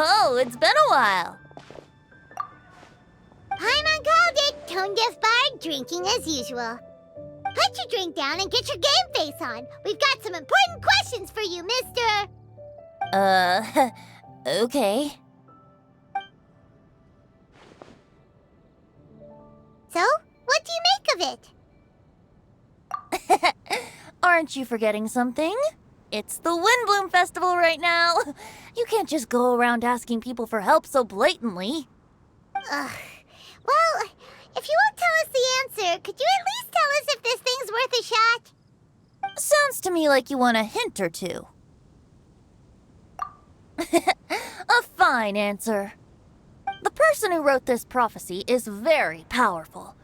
Oh, it's been a while. Paimon called it. Tone deaf bard, drinking as usual. Put your drink down and get your game face on. We've got some important questions for you, mister. Okay. So, what do you make of it? Aren't you forgetting something? It's the Windbloom Festival right now. You can't just go around asking people for help so blatantly. Ugh. Well, if you won't tell us the answer, could you at least tell us if this thing's worth a shot? Sounds to me like you want a hint or two. A fine answer. The person who wrote this prophecy is very powerful.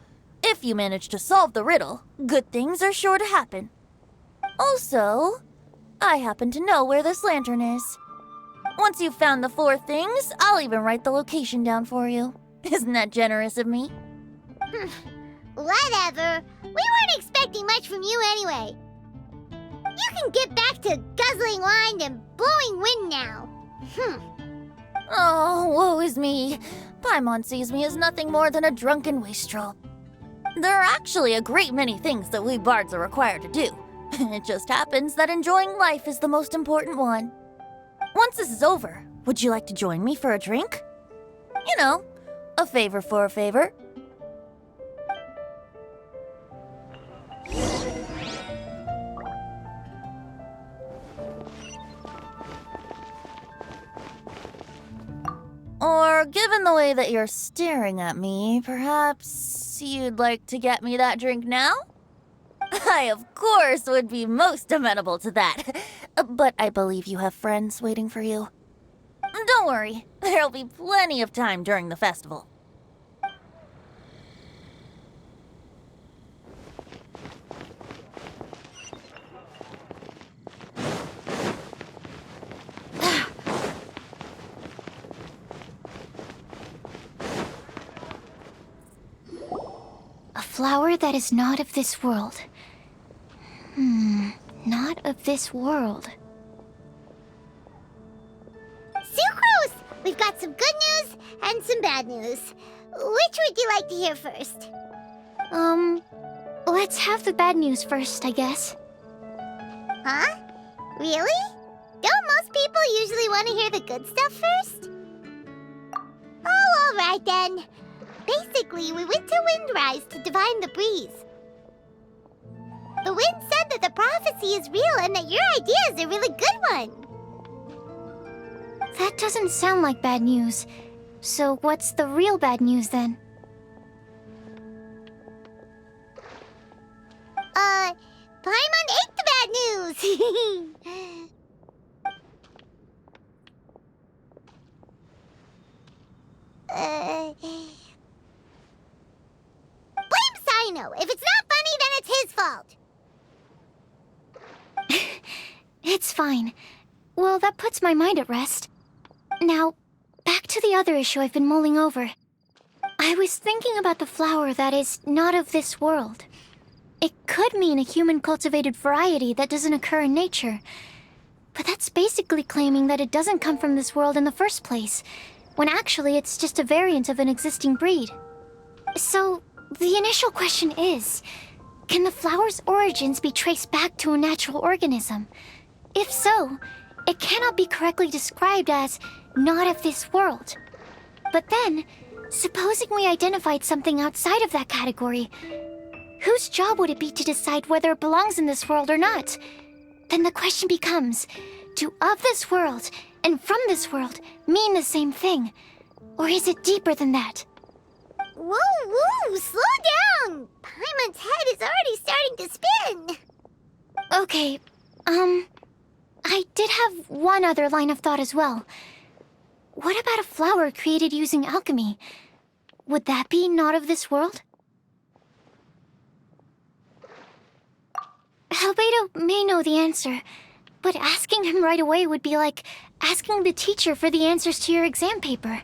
If you manage to solve the riddle, good things are sure to happen. Also, I happen to know where this lantern is. Once you've found the 4 things, I'll even write the location down for you. Isn't that generous of me? Whatever. We weren't expecting much from you anyway. You can get back to guzzling wine and blowing wind now. Oh, woe is me. Paimon sees me as nothing more than a drunken wastrel. There are actually a great many things that we bards are required to do. It just happens that enjoying life is the most important one. Once this is over, would you like to join me for a drink? You know, a favor for a favor. Or, given the way that you're staring at me, perhaps you'd like to get me that drink now? I, of course, would be most amenable to that. But I believe you have friends waiting for you. Don't worry, there'll be plenty of time during the festival. A flower that is not of this world. Not of this world. Sucrose! We've got some good news and some bad news. Which would you like to hear first? Let's have the bad news first, I guess. Huh? Really? Don't most people usually want to hear the good stuff first? Oh, all right then. Basically, we went to Windrise to divine the breeze. The wind said that the prophecy is real and that your idea is a really good one. That doesn't sound like bad news. So what's the real bad news then? Paimon ate the bad news! Blame Sino! If it's not funny, then it's his fault! It's fine. Well, that puts my mind at rest. Now, back to the other issue I've been mulling over. I was thinking about the flower that is not of this world. It could mean a human-cultivated variety that doesn't occur in nature. But that's basically claiming that it doesn't come from this world in the first place, when actually it's just a variant of an existing breed. So, the initial question is, Can the flower's origins be traced back to a natural organism? If so, it cannot be correctly described as not of this world. But then, supposing we identified something outside of that category, whose job would it be to decide whether it belongs in this world or not? Then the question becomes, do of this world and from this world mean the same thing? Or is it deeper than that? Whoa, slow down! Paimon's head is already starting to spin. Okay, I did have one other line of thought as well. What about a flower created using alchemy? Would that be not of this world? Albedo may know the answer, but asking him right away would be like asking the teacher for the answers to your exam paper.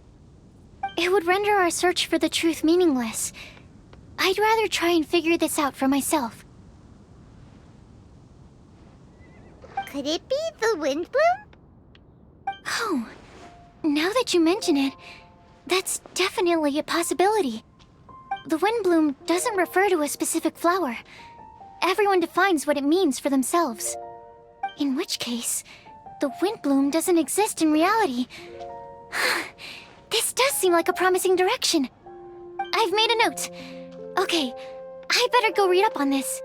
It would render our search for the truth meaningless. I'd rather try and figure this out for myself. Could it be the wind bloom? Oh, now that you mention it, that's definitely a possibility. The wind bloom doesn't refer to a specific flower. Everyone defines what it means for themselves. In which case, the wind bloom doesn't exist in reality. This does seem like a promising direction. I've made a note. Okay, I better go read up on this.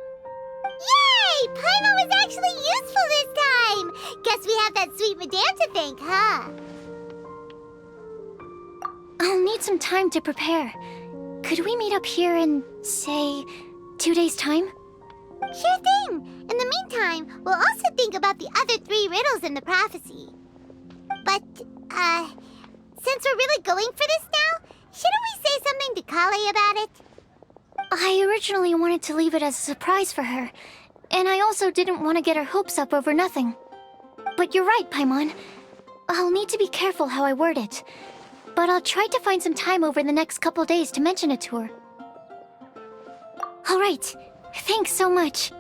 Yay! Paimon was actually useful this time! Guess we have that sweet madame to thank, huh? I'll need some time to prepare. Could we meet up here in, say, 2 days' time? Sure thing! In the meantime, we'll also think about the other 3 riddles in the prophecy. But, since we're really going for this now, shouldn't we say something to Kale about it? I originally wanted to leave it as a surprise for her, and I also didn't want to get her hopes up over nothing. But you're right, Paimon. I'll need to be careful how I word it. But I'll try to find some time over the next couple days to mention it to her. All right. Thanks so much.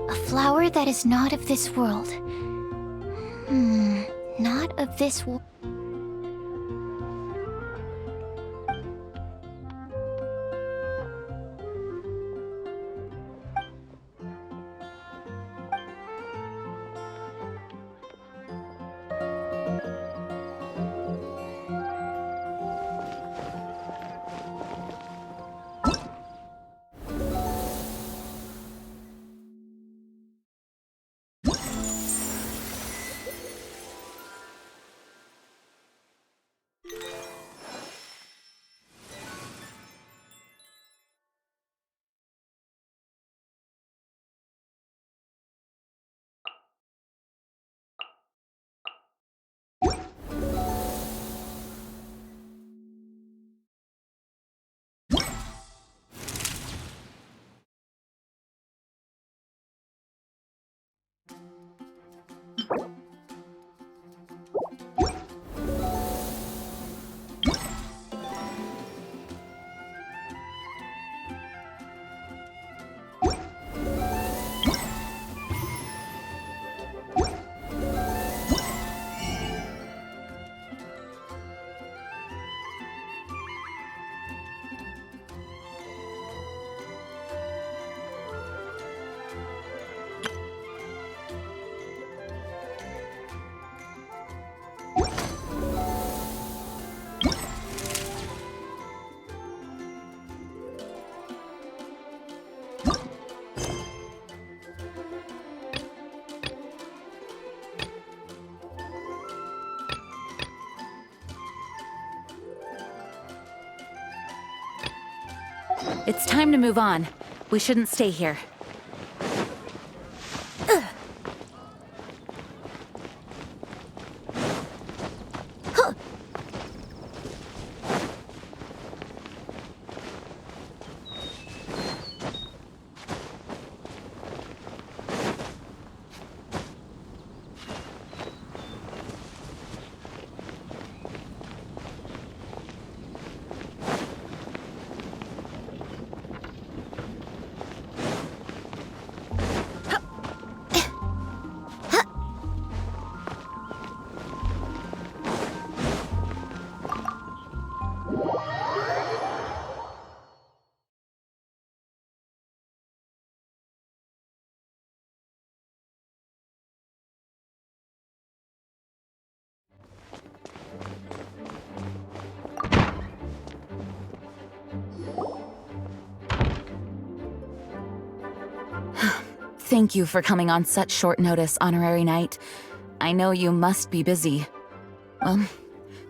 A flower that is not of this world. Not of this world. It's time to move on. We shouldn't stay here. Thank you for coming on such short notice, Honorary Knight. I know you must be busy. Well,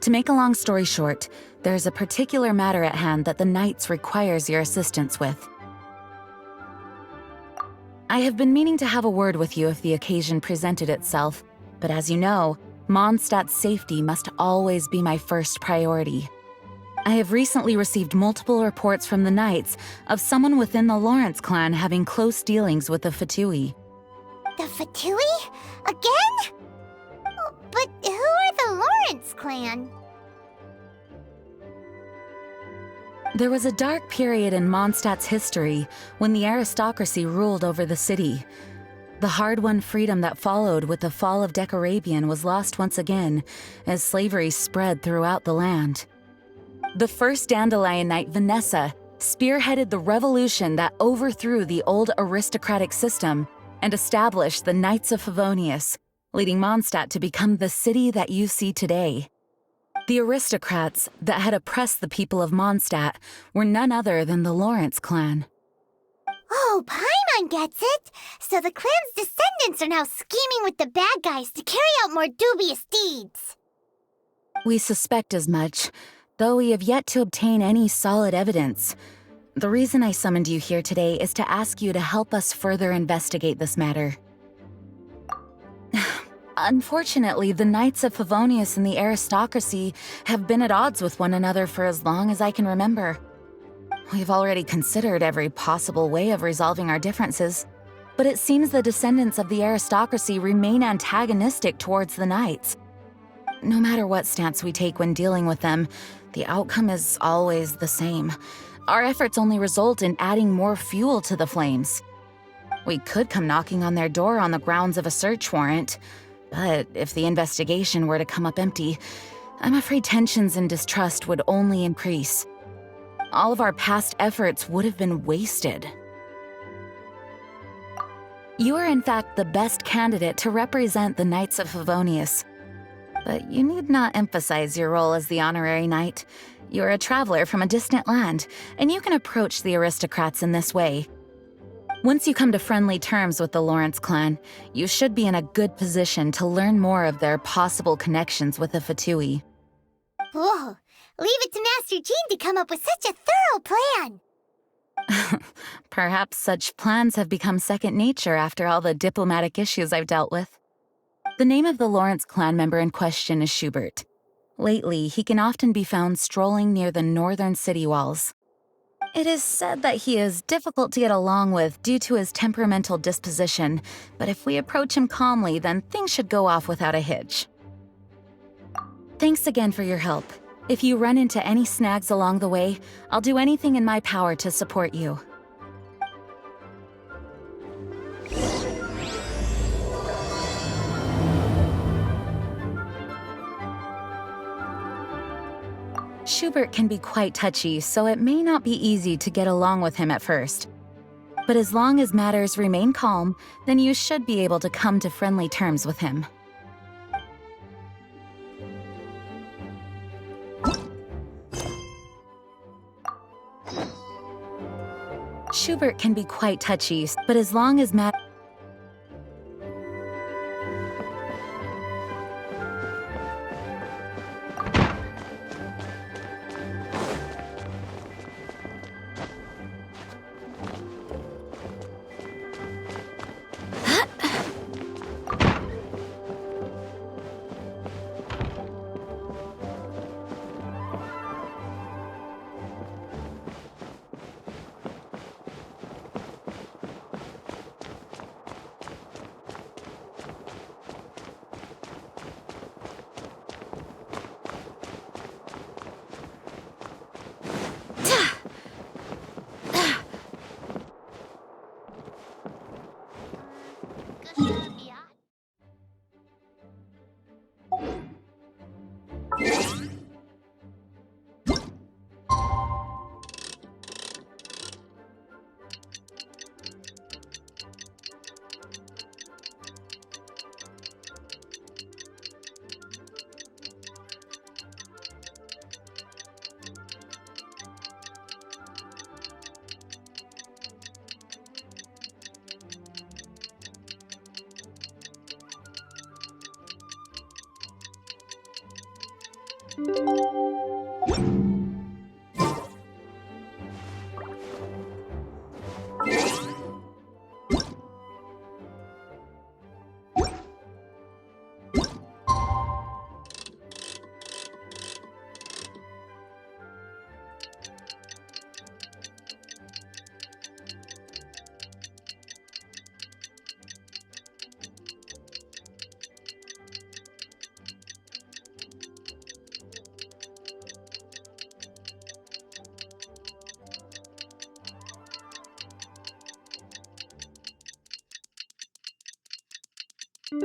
to make a long story short, there's a particular matter at hand that the Knights requires your assistance with. I have been meaning to have a word with you if the occasion presented itself, but as you know, Mondstadt's safety must always be my first priority. I have recently received multiple reports from the Knights of someone within the Lawrence clan having close dealings with the Fatui. The Fatui? Again? Oh, but who are the Lawrence clan? There was a dark period in Mondstadt's history when the aristocracy ruled over the city. The hard-won freedom that followed with the fall of Decarabian was lost once again as slavery spread throughout the land. The first Dandelion Knight, Vanessa, spearheaded the revolution that overthrew the old aristocratic system and established the Knights of Favonius, leading Mondstadt to become the city that you see today. The aristocrats that had oppressed the people of Mondstadt were none other than the Lawrence clan. Oh, Paimon gets it! So the clan's descendants are now scheming with the bad guys to carry out more dubious deeds. We suspect as much, though we have yet to obtain any solid evidence. The reason I summoned you here today is to ask you to help us further investigate this matter. Unfortunately, the Knights of Favonius and the aristocracy have been at odds with one another for as long as I can remember. We've already considered every possible way of resolving our differences, but it seems the descendants of the aristocracy remain antagonistic towards the Knights. No matter what stance we take when dealing with them, the outcome is always the same. Our efforts only result in adding more fuel to the flames. We could come knocking on their door on the grounds of a search warrant, but if the investigation were to come up empty, I'm afraid tensions and distrust would only increase. All of our past efforts would have been wasted. You are in fact the best candidate to represent the Knights of Favonius. But you need not emphasize your role as the honorary knight. You're a traveler from a distant land, and you can approach the aristocrats in this way. Once you come to friendly terms with the Lawrence clan, you should be in a good position to learn more of their possible connections with the Fatui. Whoa! Leave it to Master Jean to come up with such a thorough plan! Perhaps such plans have become second nature after all the diplomatic issues I've dealt with. The name of the Lawrence clan member in question is Schubert. Lately, he can often be found strolling near the northern city walls. It is said that he is difficult to get along with due to his temperamental disposition, but if we approach him calmly, then things should go off without a hitch. Thanks again for your help. If you run into any snags along the way, I'll do anything in my power to support you. Schubert can be quite touchy, so it may not be easy to get along with him at first. But as long as matters remain calm, then you should be able to come to friendly terms with him. Schubert can be quite touchy, but as long as Today's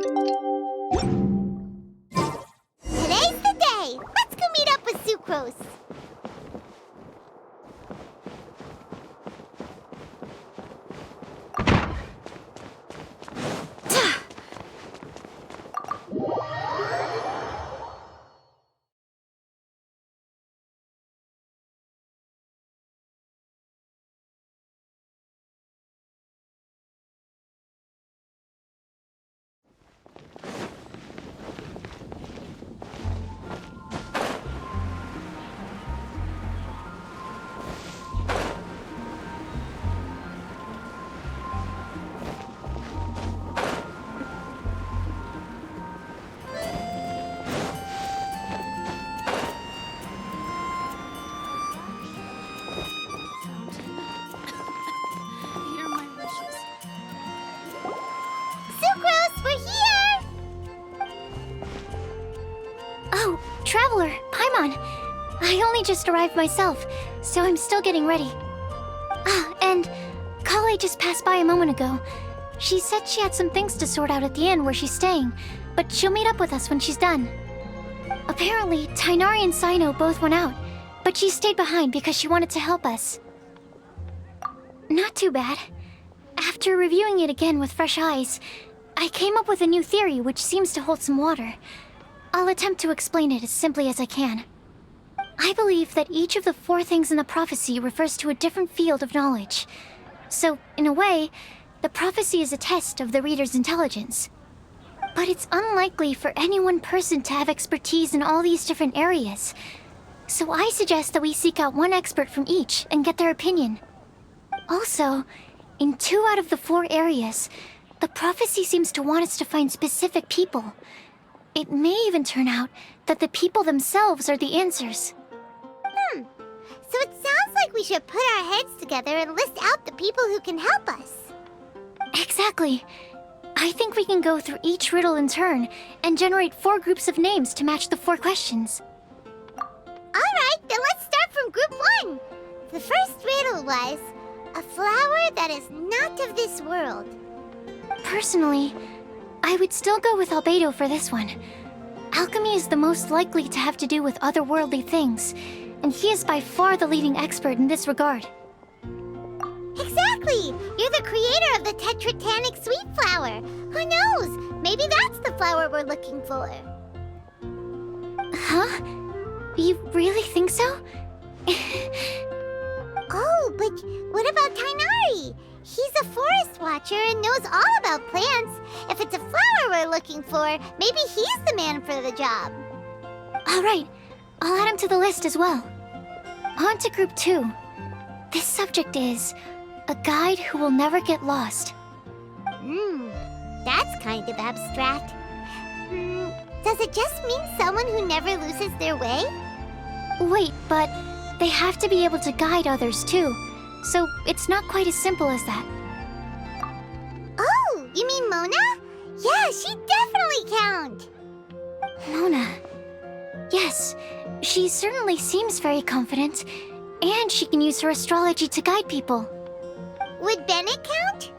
the day! Let's go meet up with Sucrose! Sucrose, we're here! Oh, Traveler, Paimon. I only just arrived myself, so I'm still getting ready. Ah, and Kale just passed by a moment ago. She said she had some things to sort out at the inn where she's staying, but she'll meet up with us when she's done. Apparently, Tainari and Sino both went out, but she stayed behind because she wanted to help us. Not too bad. After reviewing it again with fresh eyes, I came up with a new theory which seems to hold some water. I'll attempt to explain it as simply as I can. I believe that each of the 4 things in the prophecy refers to a different field of knowledge. So, in a way, the prophecy is a test of the reader's intelligence. But it's unlikely for any one person to have expertise in all these different areas. So I suggest that we seek out one expert from each and get their opinion. Also, in 2 out of the 4 areas, the prophecy seems to want us to find specific people. It may even turn out that the people themselves are the answers. So it sounds like we should put our heads together and list out the people who can help us. Exactly. I think we can go through each riddle in turn and generate 4 groups of names to match the 4 questions. Alright, then let's start from group 1. The first riddle was, a flower that is not of this world. Personally, I would still go with Albedo for this one. Alchemy is the most likely to have to do with otherworldly things, and he is by far the leading expert in this regard. Exactly! You're the creator of the Tetratanic sweet flower. Who knows? Maybe that's the flower we're looking for. Huh? You really think so? Oh, but what about Tainari? He's a forest watcher and knows all about plants. If it's a flower we're looking for, maybe he's the man for the job. Alright, I'll add him to the list as well. On to group 2. This subject is a guide who will never get lost. That's kind of abstract. Does it just mean someone who never loses their way? Wait, but they have to be able to guide others too, so it's not quite as simple as that. Oh, you mean Mona? Yeah, she definitely count. Mona. Yes, she certainly seems very confident, and she can use her astrology to guide people. Would Bennett count?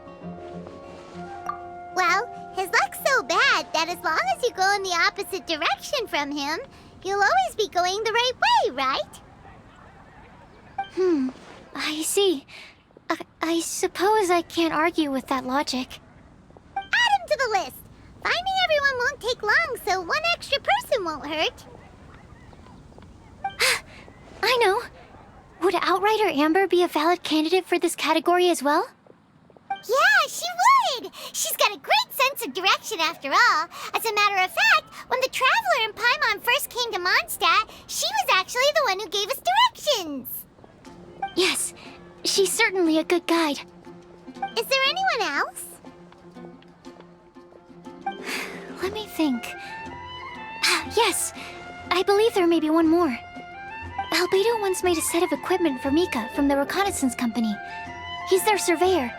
Well, his luck's so bad that as long as you go in the opposite direction from him, you'll always be going the right way, right? I see. I suppose I can't argue with that logic. Add him to the list. Finding everyone won't take long, so one extra person won't hurt. I know. Would Outrider Amber be a valid candidate for this category as well? Yeah, she would! She's got a great sense of direction after all. As a matter of fact, when the Traveler and Paimon first came to Mondstadt, she was actually the one who gave us directions. Yes, she's certainly a good guide. Is there anyone else? Let me think. Yes, I believe there may be one more. Albedo once made a set of equipment for Mika from the reconnaissance company. He's their surveyor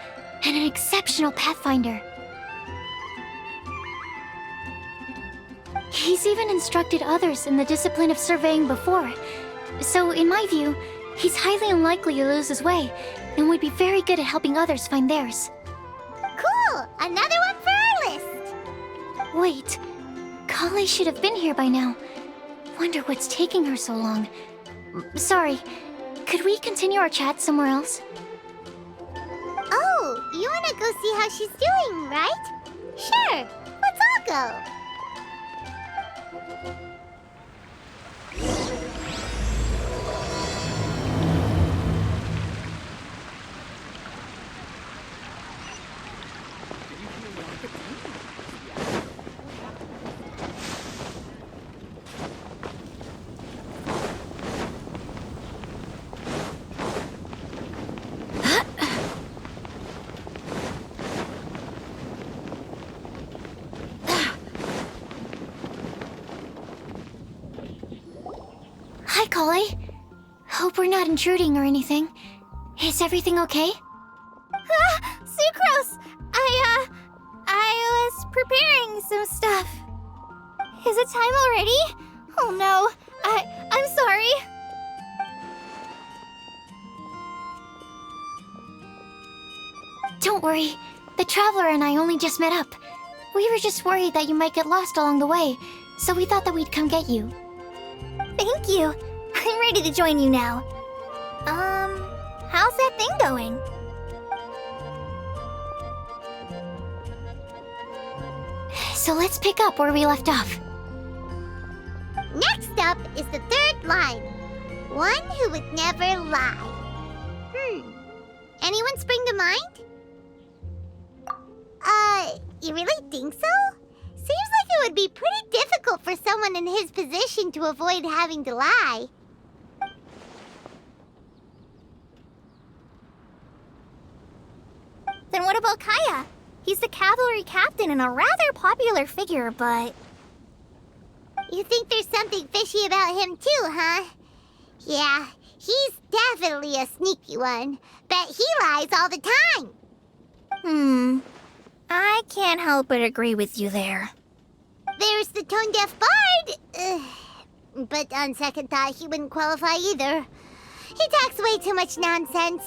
and an exceptional pathfinder. He's even instructed others in the discipline of surveying before. So, in my view, he's highly unlikely to lose his way and would be very good at helping others find theirs. Cool! Another one for our list! Wait, Kale should have been here by now. Wonder what's taking her so long. Sorry, could we continue our chat somewhere else? Oh, you wanna go see how she's doing, right? Sure, let's all go. Hi, Kale. Hope we're not intruding or anything. Is everything okay? Sucrose! I was preparing some stuff. Is it time already? Oh no, I'm sorry. Don't worry. The Traveler and I only just met up. We were just worried that you might get lost along the way, so we thought that we'd come get you. Thank you. I'm ready to join you now. How's that thing going? So let's pick up where we left off. Next up is the third line. One who would never lie. Anyone spring to mind? You really think so? Seems like it would be pretty difficult for someone in his position to avoid having to lie. Then what about Kaya? He's the cavalry captain and a rather popular figure, but... You think there's something fishy about him too, huh? Yeah, he's definitely a sneaky one. Bet he lies all the time. I can't help but agree with you there. There's the tone-deaf bard. But on second thought, he wouldn't qualify either. He talks way too much nonsense.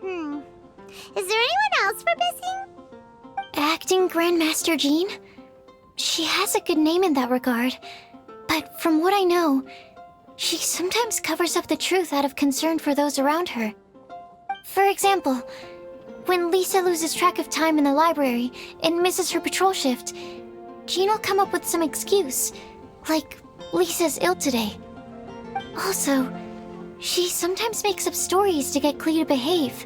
Is there anyone else we're missing? Acting Grandmaster Jean? She has a good name in that regard, but from what I know, she sometimes covers up the truth out of concern for those around her. For example, when Lisa loses track of time in the library and misses her patrol shift, Jean will come up with some excuse, like Lisa's ill today. Also, she sometimes makes up stories to get Clea to behave,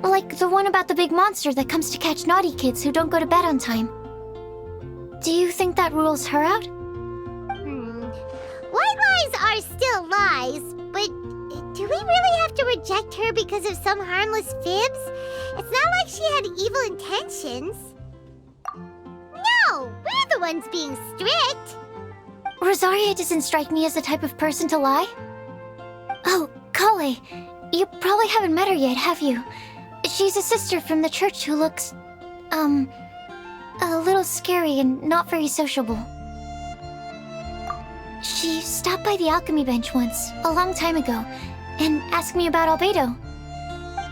like the one about the big monster that comes to catch naughty kids who don't go to bed on time. Do you think that rules her out? White lies are still lies, but do we really have to reject her because of some harmless fibs? It's not like she had evil intentions. No, we're the ones being strict. Rosaria doesn't strike me as the type of person to lie. Oh, Kale, you probably haven't met her yet, have you? She's a sister from the church who looks, a little scary and not very sociable. She stopped by the alchemy bench once, a long time ago, and asked me about Albedo.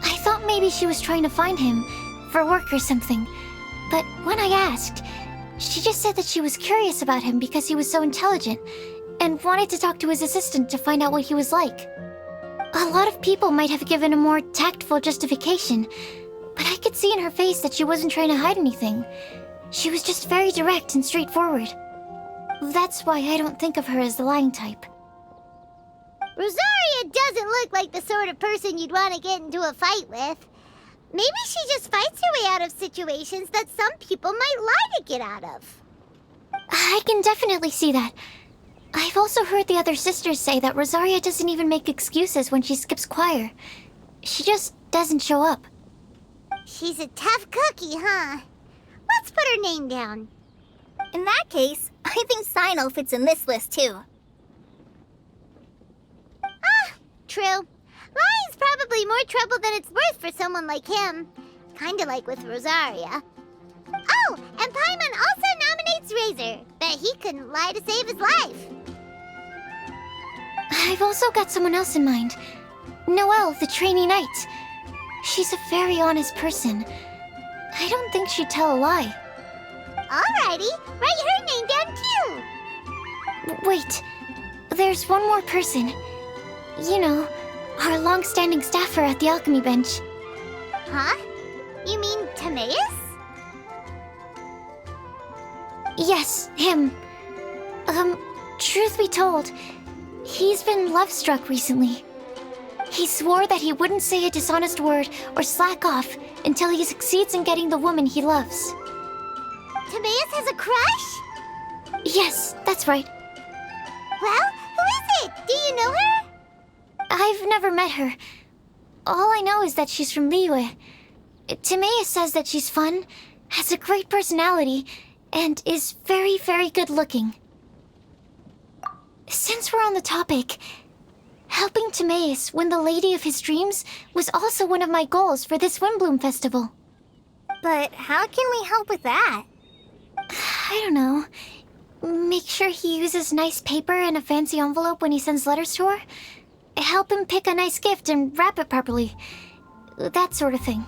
I thought maybe she was trying to find him, for work or something, but when I asked, she just said that she was curious about him because he was so intelligent, and wanted to talk to his assistant to find out what he was like. A lot of people might have given a more tactful justification, but I could see in her face that she wasn't trying to hide anything. She was just very direct and straightforward. That's why I don't think of her as the lying type. Rosaria doesn't look like the sort of person you'd want to get into a fight with. Maybe she just fights her way out of situations that some people might lie to get out of. I can definitely see that. I've also heard the other sisters say that Rosaria doesn't even make excuses when she skips choir. She just doesn't show up. She's a tough cookie, huh? Let's put her name down. In that case, I think Sinal fits in this list too. True. Lying's probably more trouble than it's worth for someone like him. Kinda like with Rosaria. Oh, and Paimon also nominates Razor. Bet he couldn't lie to save his life. I've also got someone else in mind. Noelle, the trainee knight. She's a very honest person. I don't think she'd tell a lie. Alrighty, write her name down too. Wait, there's one more person. You know, our long-standing staffer at the alchemy bench. Huh? You mean Timaeus? Yes, him. Truth be told, he's been love-struck recently. He swore that he wouldn't say a dishonest word or slack off until he succeeds in getting the woman he loves. Timaeus has a crush? Yes, that's right. Well, who is it? Do you know her? I've never met her. All I know is that she's from Liyue. Timaeus says that she's fun, has a great personality, and is very, very good looking. Since we're on the topic, helping Timaeus win the lady of his dreams was also one of my goals for this Windbloom Festival. But how can we help with that? I don't know. Make sure he uses nice paper and a fancy envelope when he sends letters to her. Help him pick a nice gift and wrap it properly. That sort of thing.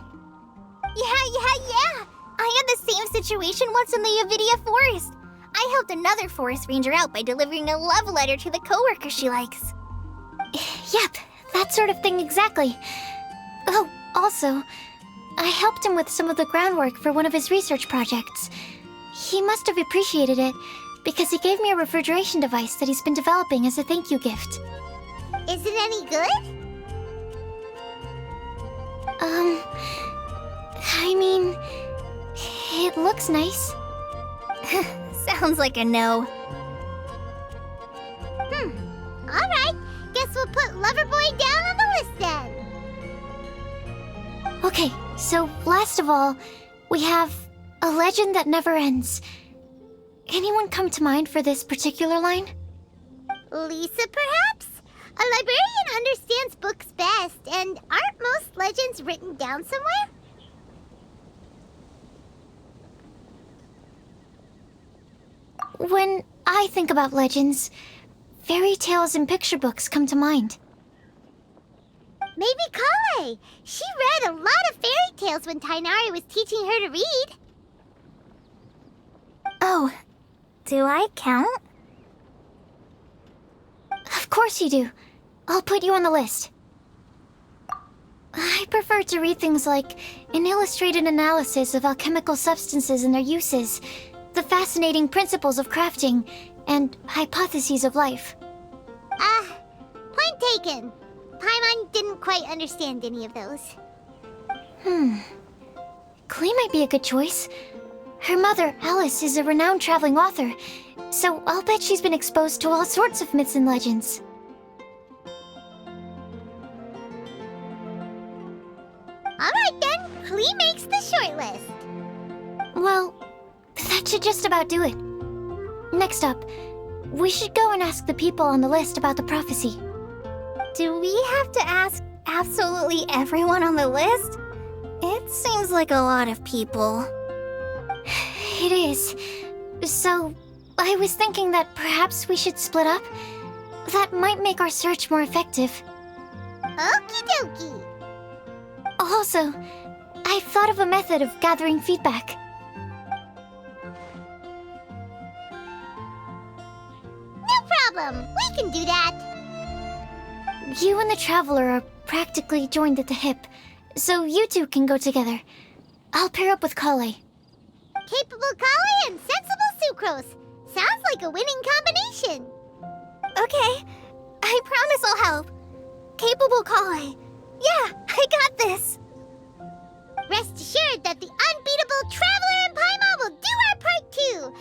Yeah. I had the same situation once in the Avidia Forest. I helped another forest ranger out by delivering a love letter to the coworker she likes. Yep, that sort of thing exactly. Oh, also, I helped him with some of the groundwork for one of his research projects. He must have appreciated it, because he gave me a refrigeration device that he's been developing as a thank you gift. Is it any good? I mean, it looks nice. Sounds like a no. Alright, guess we'll put Loverboy down on the list then. Okay, so last of all, we have a legend that never ends. Anyone come to mind for this particular line? Lisa, perhaps? A librarian understands books best, and aren't most legends written down somewhere? When I think about legends, fairy tales and picture books come to mind. Maybe Kale. She read a lot of fairy tales when Tainari was teaching her to read. Oh, do I count? Of course you do. I'll put you on the list. I prefer to read things like an illustrated analysis of alchemical substances and their uses, the fascinating principles of crafting, and hypotheses of life. Point taken. Paimon didn't quite understand any of those. Klee might be a good choice. Her mother, Alice, is a renowned traveling author, so I'll bet she's been exposed to all sorts of myths and legends. Alright then, Klee makes the short list. Well, that should just about do it. Next up, we should go and ask the people on the list about the prophecy. Do we have to ask absolutely everyone on the list? It seems like a lot of people. It is. So, I was thinking that perhaps we should split up. That might make our search more effective. Okie dokie. Also, I've thought of a method of gathering feedback. No problem. We can do that. You and the Traveler are practically joined at the hip, so you two can go together. I'll pair up with Kale. Capable Kale and sensible Sucrose. Sounds like a winning combination. Okay, I promise I'll help. Capable Kale. Yeah, I got this. Rest assured that the unbeatable Traveler and Paimon will do our part too.